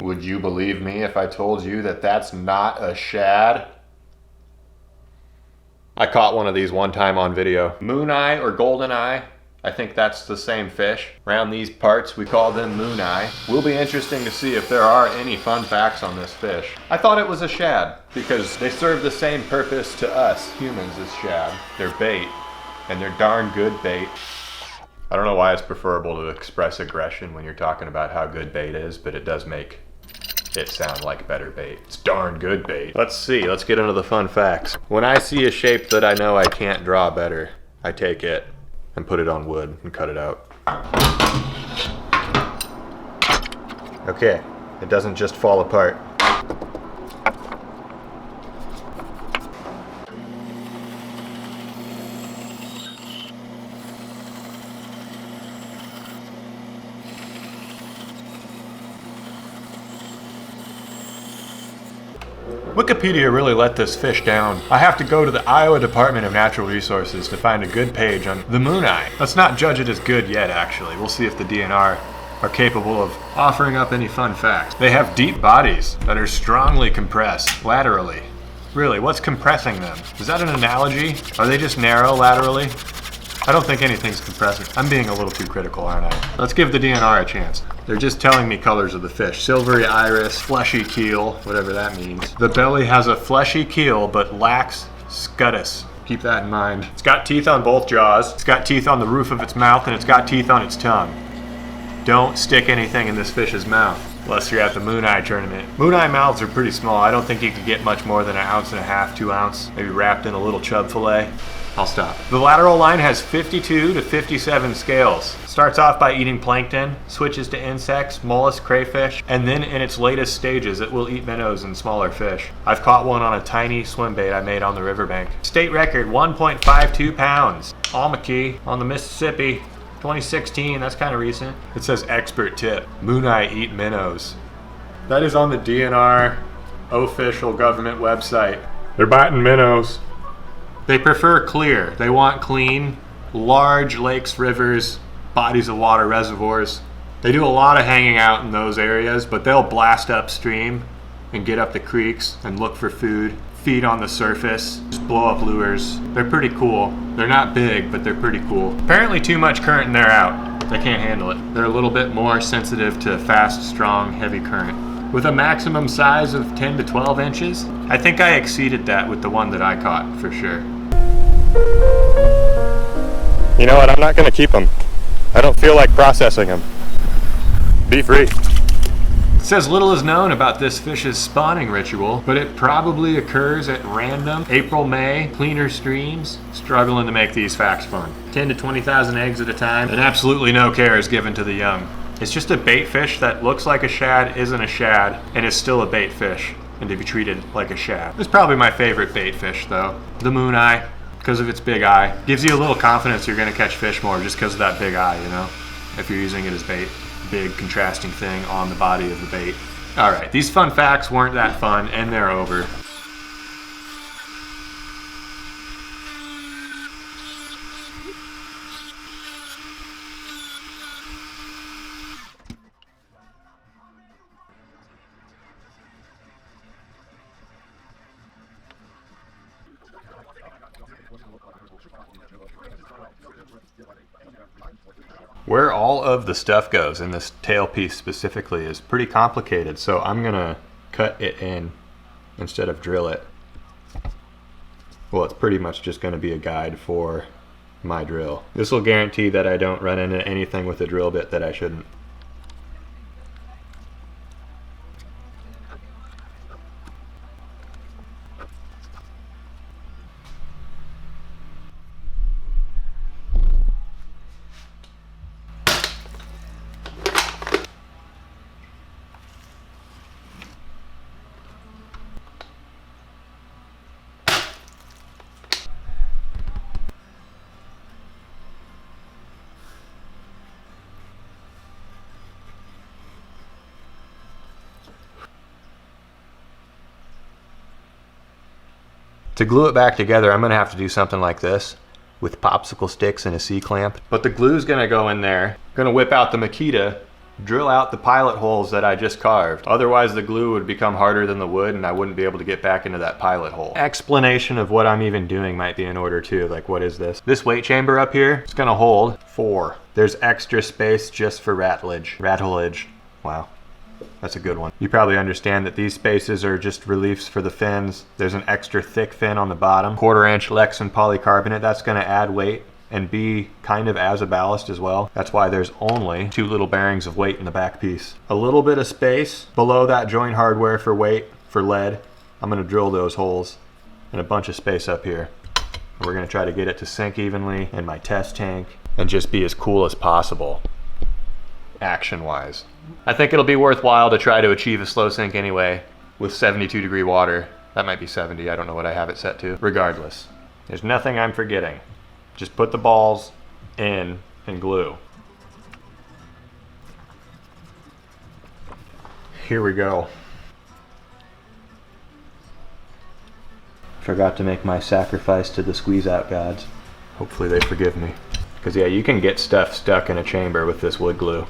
Would you believe me if I told you that that's not a shad? I caught one of these one time on video. Mooneye or goldeneye, I think that's the same fish. Around these parts we call them mooneye. Will be interesting to see if there are any fun facts on this fish. I thought it was a shad because they serve the same purpose to us humans as shad. They're bait, and they're darn good bait. I don't know why it's preferable to express aggression when you're talking about how good bait is, but it does make it sound like better bait. It's darn good bait. Let's see, let's get into the fun facts. When I see a shape that I know I can't draw better, I take it and put it on wood and cut it out. Okay, it doesn't just fall apart. Wikipedia really let this fish down. I have to go to the Iowa Department of Natural Resources to find a good page on the mooneye. Let's not judge it as good yet, actually. We'll see if the DNR are capable of offering up any fun facts. They have deep bodies that are strongly compressed laterally. Really, what's compressing them? Is that an analogy? Are they just narrow laterally? I don't think anything's compressing. I'm being a little too critical, aren't I? Let's give the DNR a chance. They're just telling me colors of the fish. Silvery iris, fleshy keel, whatever that means. The belly has a fleshy keel but lacks scutus. Keep that in mind. It's got teeth on both jaws. It's got teeth on the roof of its mouth, and it's got teeth on its tongue. Don't stick anything in this fish's mouth unless you're at the Mooneye tournament. Mooneye mouths are pretty small. I don't think you could get much more than 1.5 ounces, 2 ounce, maybe wrapped in a little chub fillet. I'll stop. The lateral line has 52 to 57 scales. Starts off by eating plankton, switches to insects, mollusks, crayfish, and then in its latest stages it will eat minnows and smaller fish. I've caught one on a tiny swim bait I made on the riverbank. State record, 1.52 pounds. Almaquee on the Mississippi, 2016, that's kind of recent. It says expert tip, Mooneye eat minnows. That is on the DNR official government website. They're biting minnows. They prefer clear. They want clean, large lakes, rivers, bodies of water, reservoirs. They do a lot of hanging out in those areas, but they'll blast upstream and get up the creeks and look for food, feed on the surface, just blow up lures. They're pretty cool. They're not big, but they're pretty cool. Apparently too much current and they're out. They can't handle it. They're a little bit more sensitive to fast, strong, heavy current. With a maximum size of 10 to 12 inches, I think I exceeded that with the one that I caught, for sure. You know what, I'm not gonna keep them. I don't feel like processing them. Be free. It says little is known about this fish's spawning ritual, but it probably occurs at random April, May, cleaner streams. Struggling to make these facts fun. 10 to 20,000 eggs at a time, and absolutely no care is given to the young. It's just a bait fish that looks like a shad, isn't a shad, and is still a bait fish, and to be treated like a shad. It's probably my favorite bait fish though. The mooneye, because of its big eye. Gives you a little confidence you're gonna catch fish more just because of that big eye, you know? If you're using it as bait. Big contrasting thing on the body of the bait. All right, these fun facts weren't that fun, and they're over. Where all of the stuff goes in this tail piece specifically is pretty complicated, so I'm gonna cut it in instead of drill it. Well, it's pretty much just gonna be a guide for my drill. This will guarantee that I don't run into anything with a drill bit that I shouldn't. To glue it back together, I'm gonna have to do something like this with popsicle sticks and a C-clamp. But the glue's gonna go in there. I'm gonna whip out the Makita drill out the pilot holes that I just carved. Otherwise the glue would become harder than the wood and I wouldn't be able to get back into that pilot hole. Explanation of what I'm even doing might be in order too. Like, what is this? This weight chamber up here, it's gonna hold 4. There's extra space just for rattlage. Wow. That's a good one. You probably understand that these spaces are just reliefs for the fins. There's an extra thick fin on the bottom. 1/4 inch Lexan polycarbonate, that's gonna add weight and be kind of as a ballast as well. That's why there's only 2 little bearings of weight in the back piece. A little bit of space below that joint hardware for weight, for lead. I'm gonna drill those holes, and a bunch of space up here. We're gonna try to get it to sink evenly in my test tank and just be as cool as possible, action-wise. I think it'll be worthwhile to try to achieve a slow sink anyway with 72-degree water. That might be 70, I don't know what I have it set to. Regardless, there's nothing I'm forgetting. Just put the balls in and glue. Here we go. Forgot to make my sacrifice to the squeeze out gods. Hopefully they forgive me. Because yeah, you can get stuff stuck in a chamber with this wood glue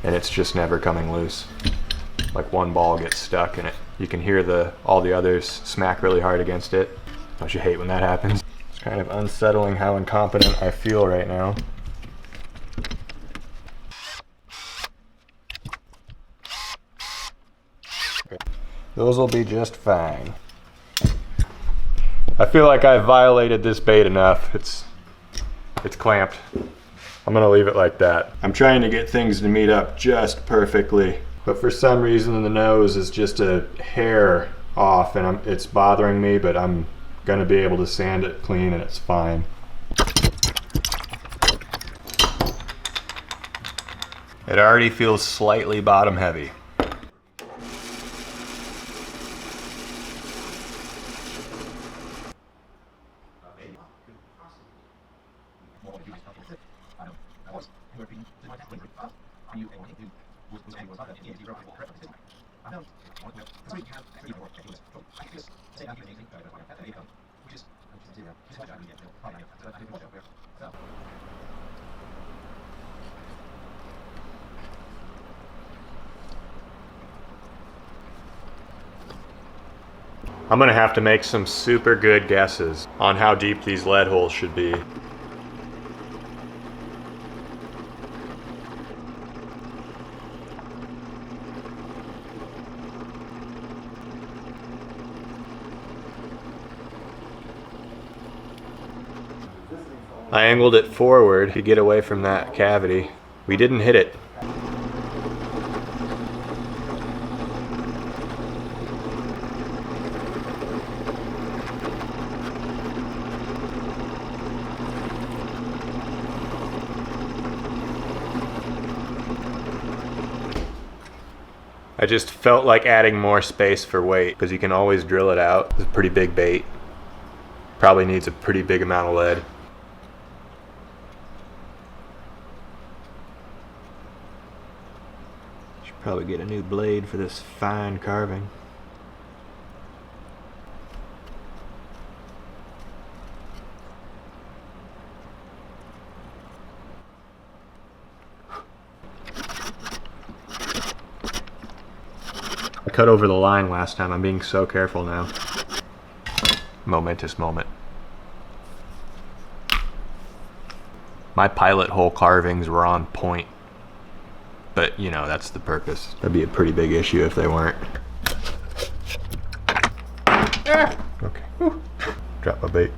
and it's just never coming loose. Like one ball gets stuck in it. You can hear all the others smack really hard against it. Don't you hate when that happens? Kind of unsettling how incompetent I feel right now. Those will be just fine. I feel like I've violated this bait enough. It's clamped. I'm gonna leave it like that. I'm trying to get things to meet up just perfectly, but for some reason the nose is just a hair off and it's bothering me, but I'm gonna be able to sand it clean and it's fine. It already feels slightly bottom heavy. I'm gonna have to make some super good guesses on how deep these lead holes should be. I angled it forward to get away from that cavity. We didn't hit it. I just felt like adding more space for weight because you can always drill it out. It's a pretty big bait. Probably needs a pretty big amount of lead. Should probably get a new blade for this fine carving. I cut over the line last time. I'm being so careful now. Momentous moment. My pilot hole carvings were on point. But, you know, that's the purpose. That'd be a pretty big issue if they weren't. Okay. Whew. Drop my bait.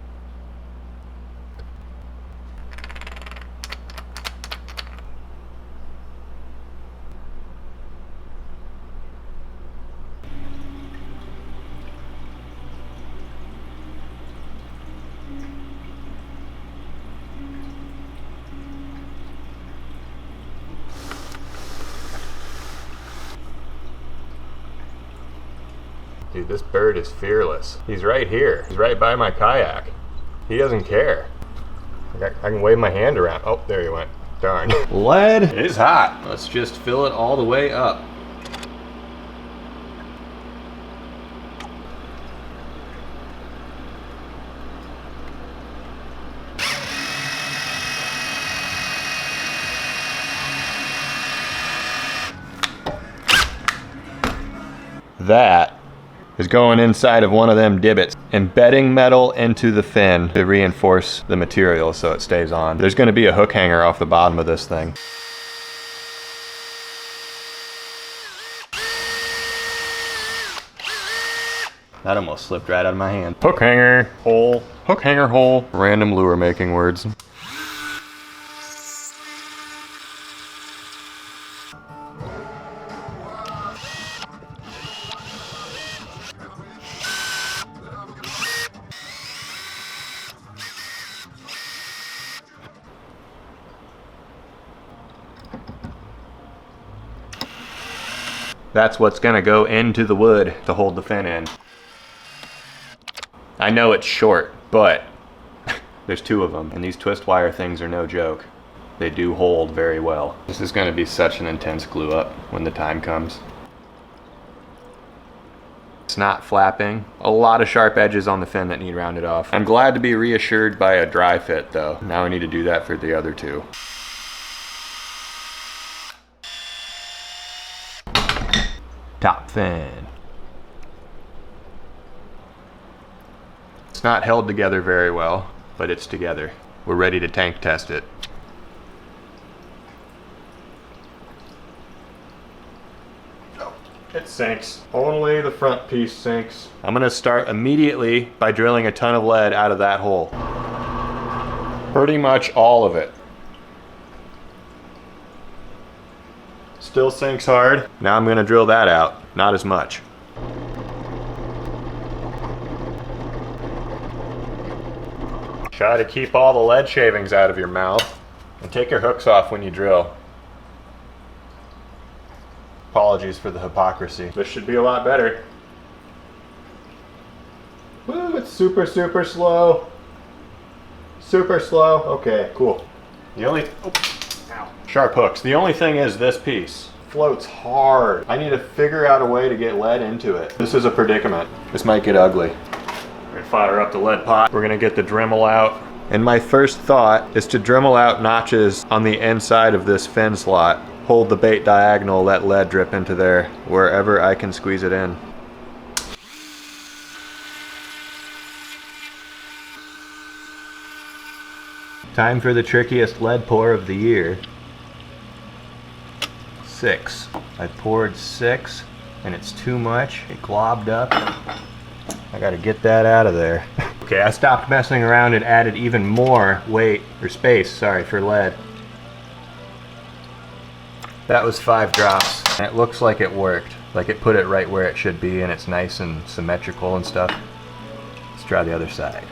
Dude, this bird is fearless. He's right here. He's right by my kayak. He doesn't care. I can wave my hand around. Oh, there he went. Darn. Lead is hot. Let's just fill it all the way up. That is going inside of one of them divots, embedding metal into the fin to reinforce the material so it stays on. There's going to be a hook hanger off the bottom of this thing. That almost slipped right out of my hand. Hook hanger, hole, hook hanger, hole. Random lure making words. That's what's gonna go into the wood to hold the fin in. I know it's short, but there's two of them, and these twist wire things are no joke. They do hold very well. This is gonna be such an intense glue up when the time comes. It's not flapping. A lot of sharp edges on the fin that need rounded off. I'm glad to be reassured by a dry fit though. Now I need to do that for the other two. Top fin. It's not held together very well, but it's together. We're ready to tank test it. Oh, it sinks. Only the front piece sinks. I'm gonna start immediately by drilling a ton of lead out of that hole. Pretty much all of it. Still sinks hard. Now I'm gonna drill that out. Not as much. Try to keep all the lead shavings out of your mouth and take your hooks off when you drill. Apologies for the hypocrisy. This should be a lot better. Woo, it's super slow. Super slow. Okay, cool. The only... Oh. Sharp hooks. The only thing is this piece floats hard. I need to figure out a way to get lead into it. This is a predicament. This might get ugly. We're gonna fire up the lead pot. We're gonna get the Dremel out. And my first thought is to Dremel out notches on the inside of this fin slot. Hold the bait diagonal, let lead drip into there wherever I can squeeze it in. Time for the trickiest lead pour of the year. 6. I poured 6 and it's too much. It globbed up. I gotta get that out of there. Okay, I stopped messing around and added even more weight, or space, sorry, for lead. That was 5 drops. And it looks like it worked. Like it put it right where it should be and it's nice and symmetrical and stuff. Let's try the other side.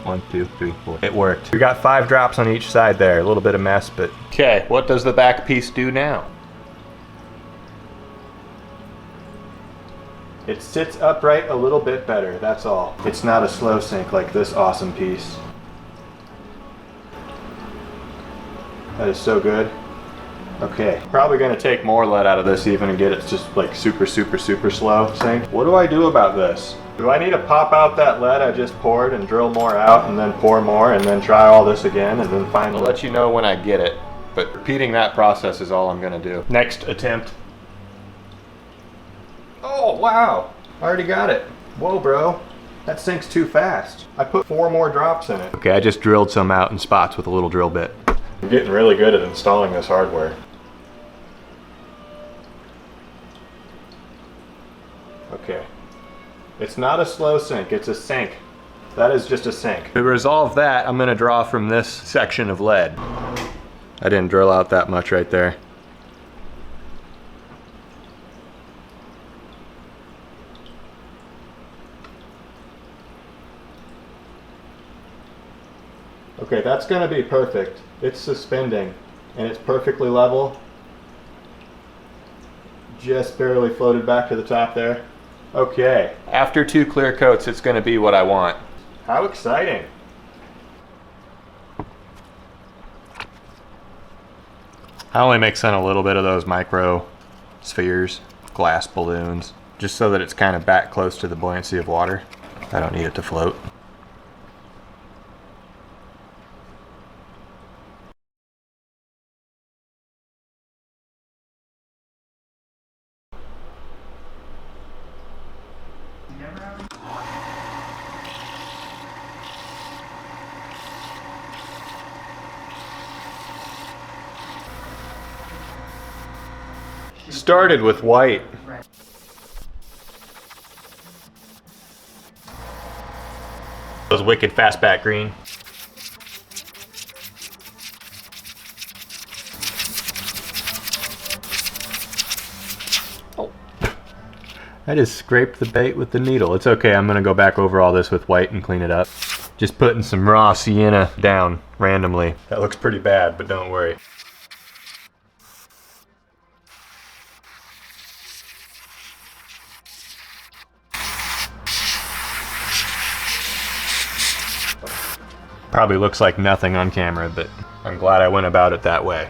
1, 2, 3, 4. It worked. We got 5 drops on each side there. A little bit of mess, but... Okay, what does the back piece do now? It sits upright a little bit better, that's all. It's not a slow sink like this awesome piece. That is so good. Okay, probably gonna take more lead out of this even and get it just like super slow sink. What do I do about this? Do I need to pop out that lead I just poured and drill more out and then pour more and then try all this again and then finally... I'll let you know when I get it, but repeating that process is all I'm gonna do. Next attempt. Oh, wow! I already got it. Whoa, bro. That sinks too fast. I put 4 more drops in it. Okay, I just drilled some out in spots with a little drill bit. I'm getting really good at installing this hardware. Okay. It's not a slow sink, it's a sink. That is just a sink. To resolve that, I'm gonna draw from this section of lead. I didn't drill out that much right there. Okay, that's gonna be perfect. It's suspending and it's perfectly level. Just barely floated back to the top there. Okay, after 2 clear coats, it's gonna be what I want. How exciting. I only mix in a little bit of those micro spheres, glass balloons, just so that it's kind of back close to the buoyancy of water. I don't need it to float. Started with white. Those wicked fastback green. Oh. I just scraped the bait with the needle. It's okay, I'm gonna go back over all this with white and clean it up. Just putting some raw sienna down randomly. That looks pretty bad, but don't worry. Probably looks like nothing on camera, but I'm glad I went about it that way.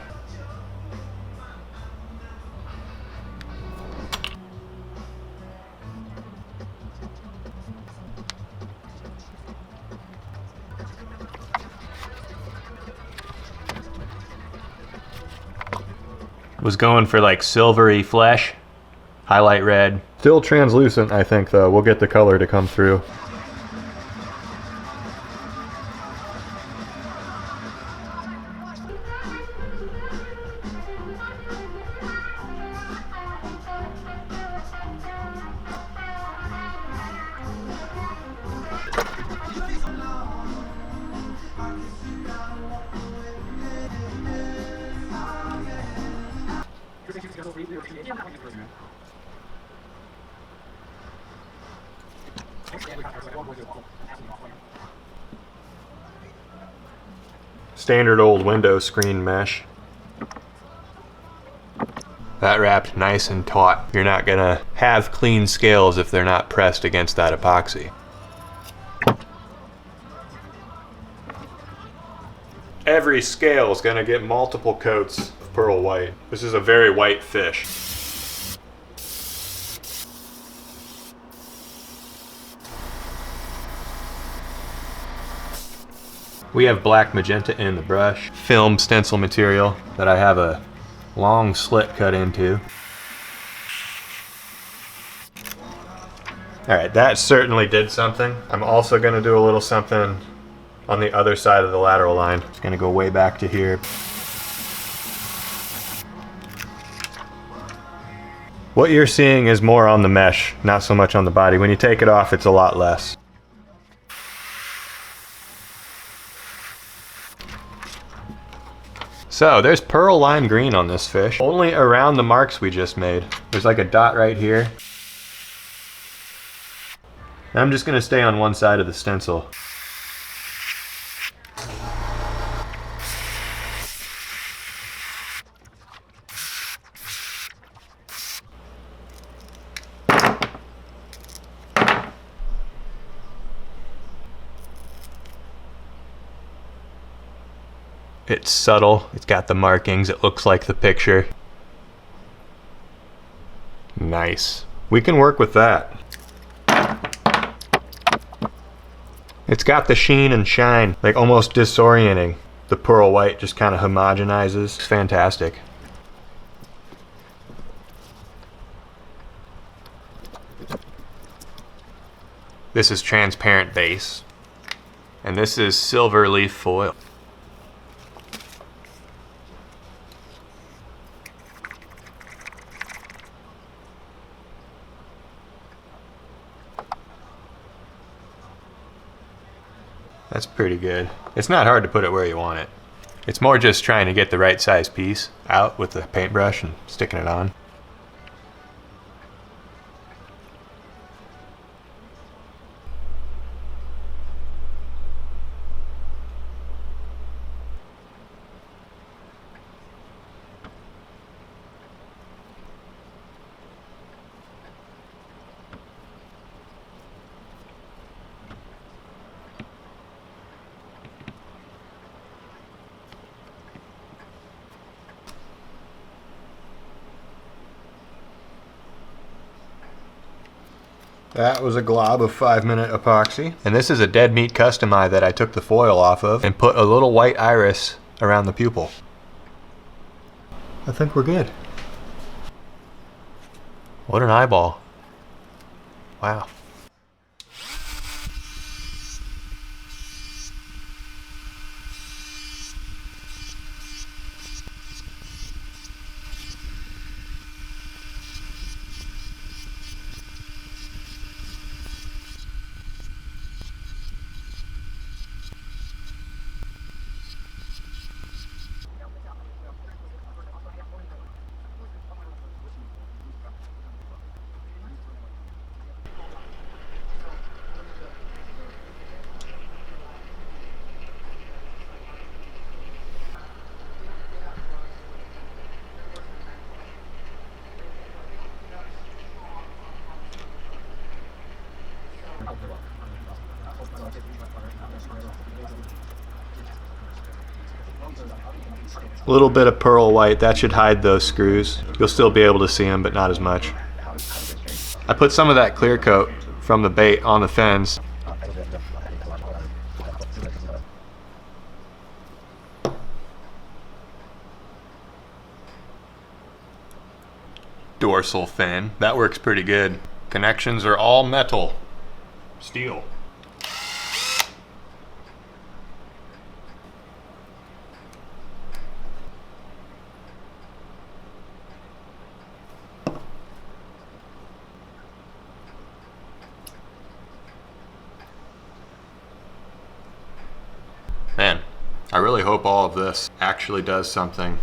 Was going for like silvery flesh, highlight red. Still translucent, I think, though. We'll get the color to come through. Standard old window screen mesh. That wrapped nice and taut. You're not gonna have clean scales if they're not pressed against that epoxy. Every scale is gonna get multiple coats of pearl white. This is a very white fish. We have black magenta in the brush, film stencil material that I have a long slit cut into. Alright, that certainly did something. I'm also going to do a little something on the other side of the lateral line. It's going to go way back to here. What you're seeing is more on the mesh, not so much on the body. When you take it off, it's a lot less. So there's pearl lime green on this fish, only around the marks we just made. There's like a dot right here. I'm just gonna stay on one side of the stencil. It's subtle, it's got the markings, it looks like the picture. Nice. We can work with that. It's got the sheen and shine, like almost disorienting. The pearl white just kind of homogenizes. It's fantastic. This is transparent base, and this is silver leaf foil. That's pretty good. It's not hard to put it where you want it. It's more just trying to get the right size piece out with the paintbrush and sticking it on. That was a glob of 5-minute epoxy. And this is a dead meat custom eye that I took the foil off of and put a little white iris around the pupil. I think we're good. What an eyeball. Wow. A little bit of pearl white, that should hide those screws. You'll still be able to see them, but not as much. I put some of that clear coat from the bait on the fins. Dorsal fin, that works pretty good. Connections are all metal, steel. Man, I really hope all of this actually does something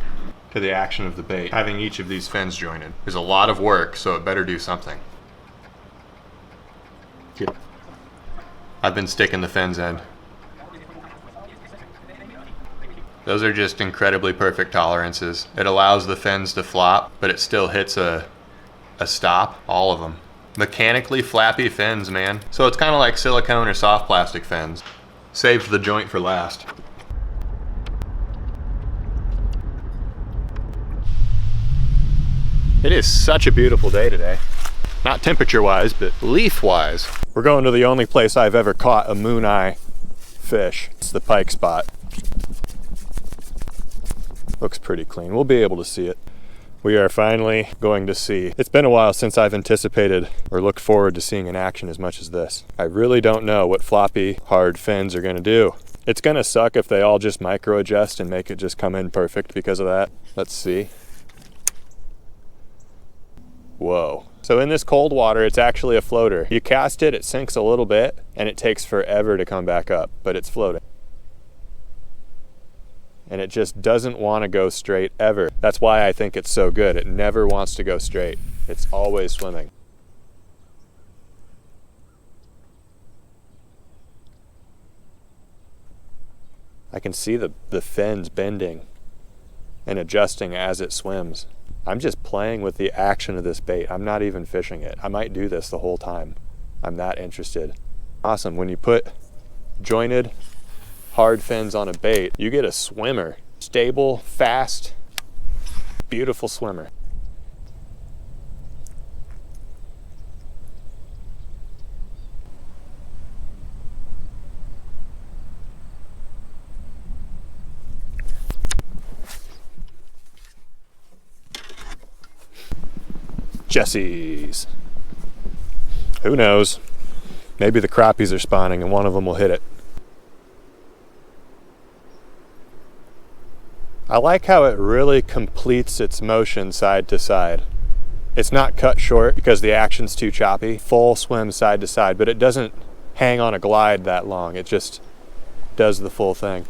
to the action of the bait. Having each of these fins jointed is a lot of work, so it better do something. I've been sticking the fins in. Those are just incredibly perfect tolerances. It allows the fins to flop, but it still hits a stop, all of them. Mechanically flappy fins, man. So it's kind of like silicone or soft plastic fins. Saved the joint for last. It is such a beautiful day today. Not temperature-wise, but leaf-wise. We're going to the only place I've ever caught a Mooneye fish. It's the pike spot. Looks pretty clean. We'll be able to see it. We are finally going to see. It's been a while since I've anticipated or looked forward to seeing in action as much as this. I really don't know what floppy, hard fins are gonna do. It's gonna suck if they all just micro adjust and make it just come in perfect because of that. Let's see. Whoa. So in this cold water, it's actually a floater. You cast it, it sinks a little bit, and it takes forever to come back up, but it's floating. And it just doesn't want to go straight ever. That's why I think it's so good. It never wants to go straight. It's always swimming. I can see the fins bending and adjusting as it swims. I'm just playing with the action of this bait. I'm not even fishing it. I might do this the whole time. I'm that interested. Awesome. When you put jointed hard fins on a bait, you get a swimmer. Stable, fast, beautiful swimmer. Jesse's. Who knows? Maybe the crappies are spawning and one of them will hit it. I like how it really completes its motion side to side. It's not cut short because the action's too choppy. Full swim side to side, but it doesn't hang on a glide that long. It just does the full thing.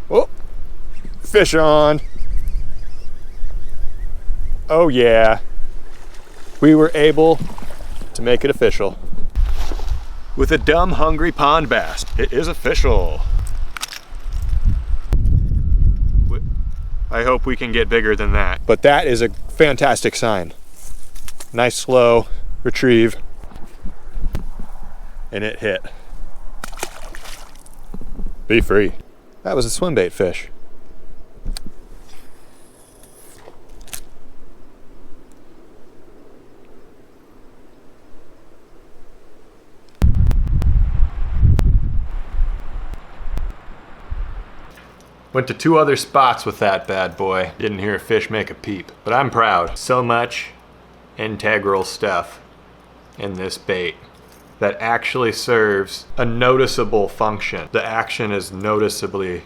Oh, fish on. Oh yeah. We were able to make it official. With a dumb, hungry pond bass. It is official. I hope we can get bigger than that. But that is a fantastic sign. Nice slow retrieve. And it hit. Be free. That was a swim bait fish. Went to 2 other spots with that bad boy. Didn't hear a fish make a peep, but I'm proud. So much integral stuff in this bait that actually serves a noticeable function. The action is noticeably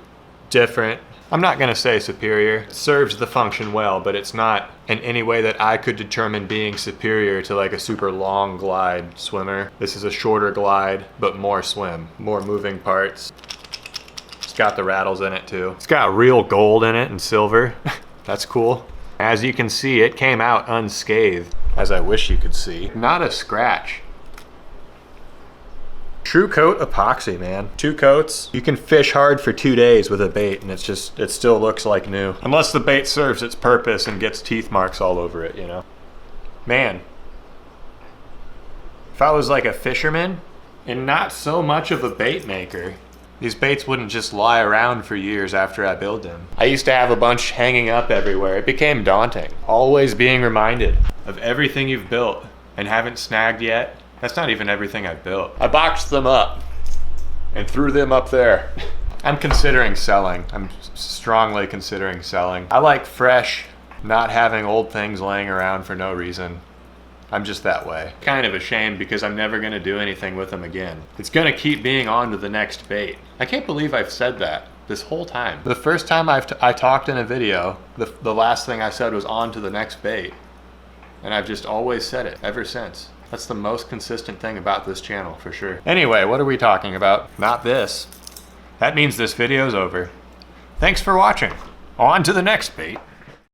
different. I'm not gonna say superior. It serves the function well, but it's not in any way that I could determine being superior to like a super long glide swimmer. This is a shorter glide, but more swim, more moving parts. Got the rattles in it too. It's got real gold in it and silver. That's cool. As you can see, it came out unscathed, as I wish you could see. Not a scratch. True coat epoxy, man. 2 coats. You can fish hard for 2 days with a bait and it still looks like new. Unless the bait serves its purpose and gets teeth marks all over it, you know. Man. If I was like a fisherman and not so much of a bait maker, these baits wouldn't just lie around for years after I build them. I used to have a bunch hanging up everywhere. It became daunting. Always being reminded of everything you've built and haven't snagged yet. That's not even everything I've built. I boxed them up and threw them up there. I'm considering selling. I'm strongly considering selling. I like fresh, not having old things laying around for no reason. I'm just that way. Kind of ashamed because I'm never gonna do anything with them again. It's gonna keep being on to the next bait. I can't believe I've said that this whole time. The first time I talked in a video, the last thing I said was on to the next bait. And I've just always said it ever since. That's the most consistent thing about this channel for sure. Anyway, what are we talking about? Not this. That means this video's over. Thanks for watching. On to the next bait.